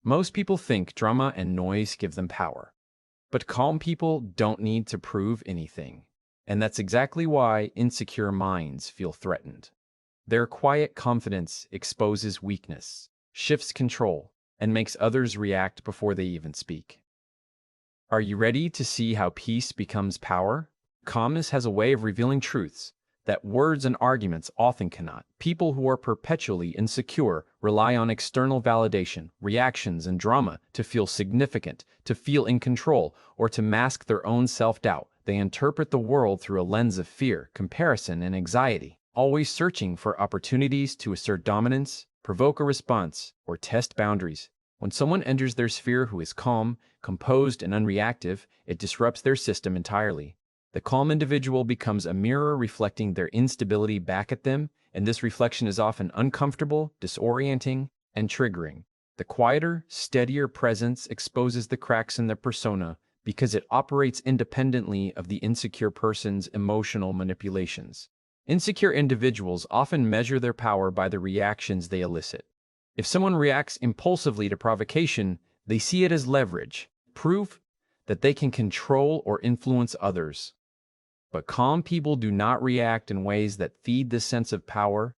Most people think drama and noise give them power. But calm people don't need to prove anything. And that's exactly why insecure minds feel threatened. Their quiet confidence exposes weakness, shifts control, and makes others react before they even speak. Are you ready to see how peace becomes power? Calmness has a way of revealing truths that words and arguments often cannot. People who are perpetually insecure rely on external validation, reactions, and drama to feel significant, to feel in control, or to mask their own self-doubt. They interpret the world through a lens of fear, comparison, and anxiety, always searching for opportunities to assert dominance, provoke a response, or test boundaries. When someone enters their sphere who is calm, composed, and unreactive, it disrupts their system entirely. The calm individual becomes a mirror reflecting their instability back at them, and this reflection is often uncomfortable, disorienting, and triggering. The quieter, steadier presence exposes the cracks in their persona because it operates independently of the insecure person's emotional manipulations. Insecure individuals often measure their power by the reactions they elicit. If someone reacts impulsively to provocation, they see it as leverage, proof that they can control or influence others. But calm people do not react in ways that feed this sense of power.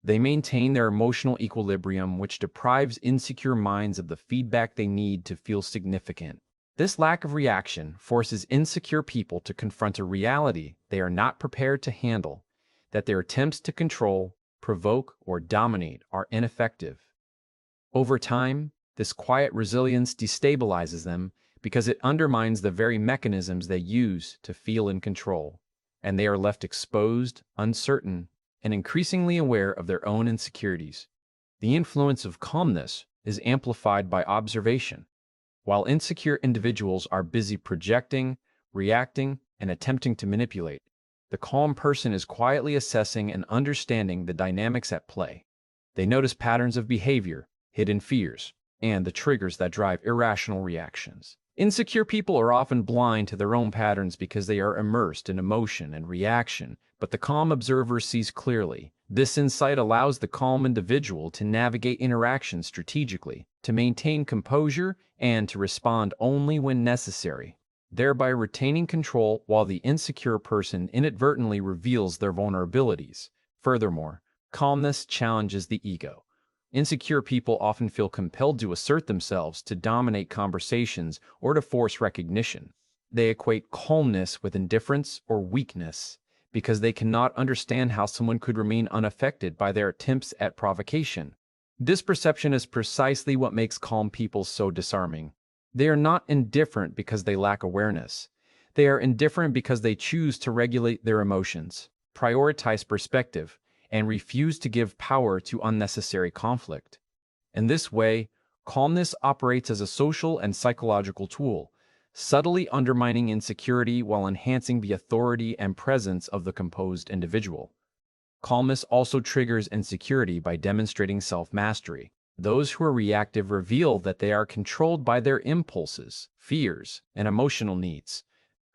They maintain their emotional equilibrium, which deprives insecure minds of the feedback they need to feel significant. This lack of reaction forces insecure people to confront a reality they are not prepared to handle, that their attempts to control, provoke, or dominate are ineffective. Over time, this quiet resilience destabilizes them because it undermines the very mechanisms they use to feel in control, and they are left exposed, uncertain, and increasingly aware of their own insecurities. The influence of calmness is amplified by observation. While insecure individuals are busy projecting, reacting, and attempting to manipulate, the calm person is quietly assessing and understanding the dynamics at play. They notice patterns of behavior, hidden fears, and the triggers that drive irrational reactions. Insecure people are often blind to their own patterns because they are immersed in emotion and reaction, but the calm observer sees clearly. This insight allows the calm individual to navigate interactions strategically, to maintain composure, and to respond only when necessary, thereby retaining control while the insecure person inadvertently reveals their vulnerabilities. Furthermore, calmness challenges the ego. Insecure people often feel compelled to assert themselves, to dominate conversations, or to force recognition. They equate calmness with indifference or weakness because they cannot understand how someone could remain unaffected by their attempts at provocation. This perception is precisely what makes calm people so disarming. They are not indifferent because they lack awareness. They are indifferent because they choose to regulate their emotions, prioritize perspective, and refuse to give power to unnecessary conflict. In this way, calmness operates as a social and psychological tool, subtly undermining insecurity while enhancing the authority and presence of the composed individual. Calmness also triggers insecurity by demonstrating self-mastery. Those who are reactive reveal that they are controlled by their impulses, fears, and emotional needs.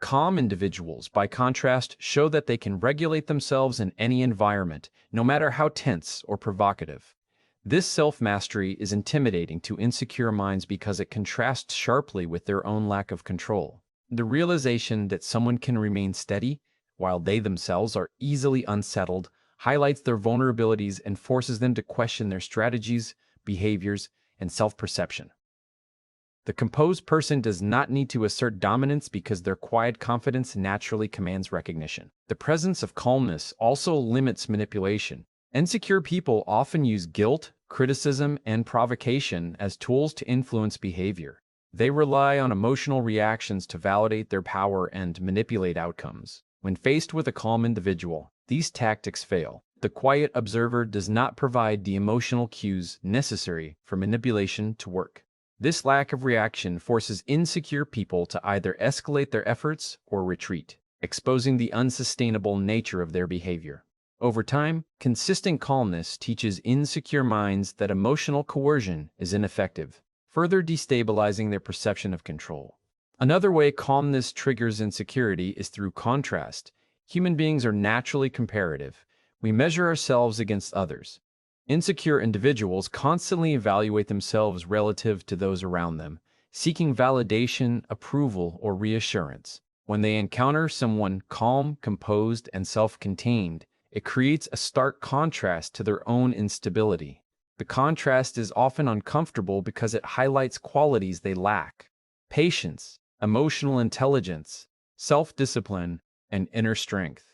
Calm individuals, by contrast, show that they can regulate themselves in any environment, no matter how tense or provocative. This self-mastery is intimidating to insecure minds because it contrasts sharply with their own lack of control. The realization that someone can remain steady, while they themselves are easily unsettled, highlights their vulnerabilities and forces them to question their strategies, behaviors, and self-perception. The composed person does not need to assert dominance because their quiet confidence naturally commands recognition. The presence of calmness also limits manipulation. Insecure people often use guilt, criticism, and provocation as tools to influence behavior. They rely on emotional reactions to validate their power and manipulate outcomes. When faced with a calm individual, these tactics fail. The quiet observer does not provide the emotional cues necessary for manipulation to work. This lack of reaction forces insecure people to either escalate their efforts or retreat, exposing the unsustainable nature of their behavior. Over time, consistent calmness teaches insecure minds that emotional coercion is ineffective, further destabilizing their perception of control. Another way calmness triggers insecurity is through contrast. Human beings are naturally comparative. We measure ourselves against others. Insecure individuals constantly evaluate themselves relative to those around them, seeking validation, approval, or reassurance. When they encounter someone calm, composed, and self-contained, it creates a stark contrast to their own instability. The contrast is often uncomfortable because it highlights qualities they lack: patience, emotional intelligence, self-discipline, and inner strength.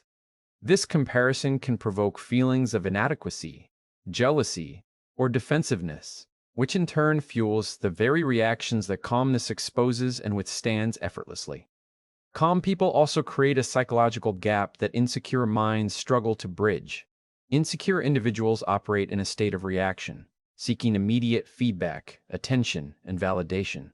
This comparison can provoke feelings of inadequacy, jealousy, or defensiveness, which in turn fuels the very reactions that calmness exposes and withstands effortlessly. Calm people also create a psychological gap that insecure minds struggle to bridge. Insecure individuals operate in a state of reaction, seeking immediate feedback, attention, and validation.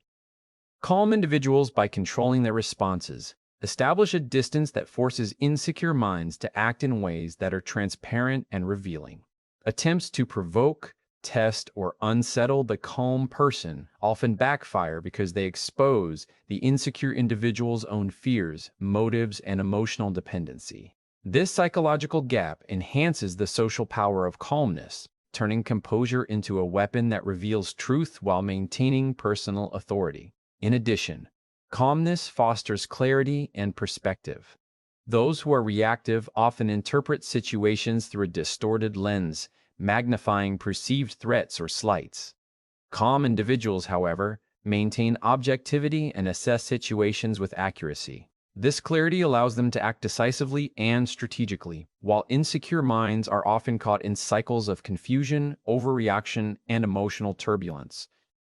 Calm individuals, by controlling their responses, establish a distance that forces insecure minds to act in ways that are transparent and revealing. Attempts to provoke, test, or unsettle the calm person often backfire because they expose the insecure individual's own fears, motives, and emotional dependency. This psychological gap enhances the social power of calmness, turning composure into a weapon that reveals truth while maintaining personal authority. In addition, calmness fosters clarity and perspective. Those who are reactive often interpret situations through a distorted lens, magnifying perceived threats or slights. Calm individuals, however, maintain objectivity and assess situations with accuracy. This clarity allows them to act decisively and strategically, while insecure minds are often caught in cycles of confusion, overreaction, and emotional turbulence.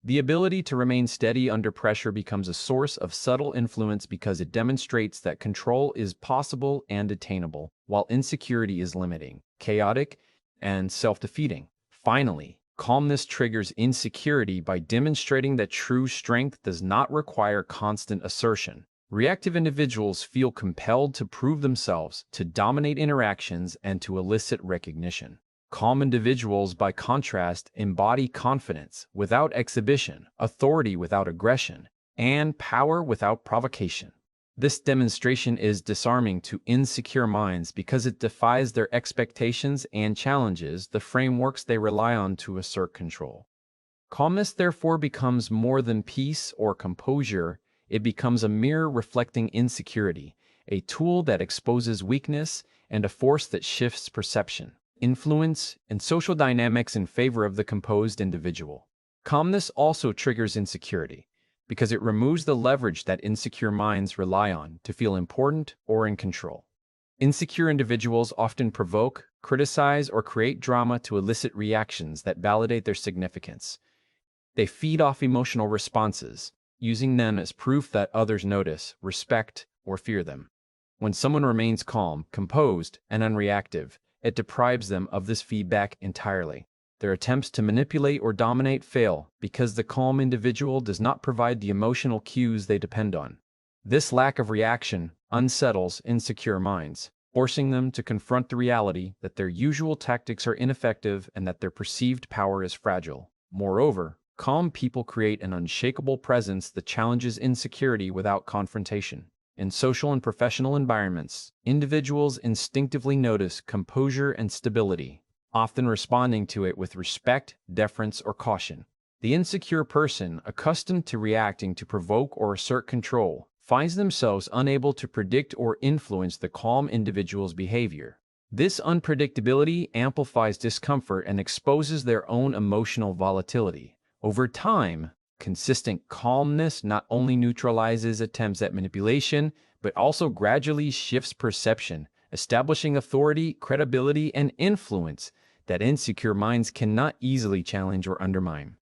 The ability to remain steady under pressure becomes a source of subtle influence because it demonstrates that control is possible and attainable, while insecurity is limiting, chaotic, and self-defeating. Finally, calmness triggers insecurity by demonstrating that true strength does not require constant assertion. Reactive individuals feel compelled to prove themselves, to dominate interactions, and to elicit recognition. Calm individuals, by contrast, embody confidence without exhibition, authority without aggression, and power without provocation. This demonstration is disarming to insecure minds because it defies their expectations and challenges the frameworks they rely on to assert control. Calmness, therefore, becomes more than peace or composure. It becomes a mirror reflecting insecurity, a tool that exposes weakness, and a force that shifts perception, influence, and social dynamics in favor of the composed individual. Calmness also triggers insecurity, because it removes the leverage that insecure minds rely on to feel important or in control. Insecure individuals often provoke, criticize, or create drama to elicit reactions that validate their significance. They feed off emotional responses, using them as proof that others notice, respect, or fear them. When someone remains calm, composed, and unreactive, it deprives them of this feedback entirely. Their attempts to manipulate or dominate fail because the calm individual does not provide the emotional cues they depend on. This lack of reaction unsettles insecure minds, forcing them to confront the reality that their usual tactics are ineffective and that their perceived power is fragile. Moreover, calm people create an unshakable presence that challenges insecurity without confrontation. In social and professional environments, individuals instinctively notice composure and stability, often responding to it with respect, deference, or caution. The insecure person, accustomed to reacting to provoke or assert control, finds themselves unable to predict or influence the calm individual's behavior. This unpredictability amplifies discomfort and exposes their own emotional volatility. Over time, consistent calmness not only neutralizes attempts at manipulation, but also gradually shifts perception, establishing authority, credibility, and influence that insecure minds cannot easily challenge or undermine.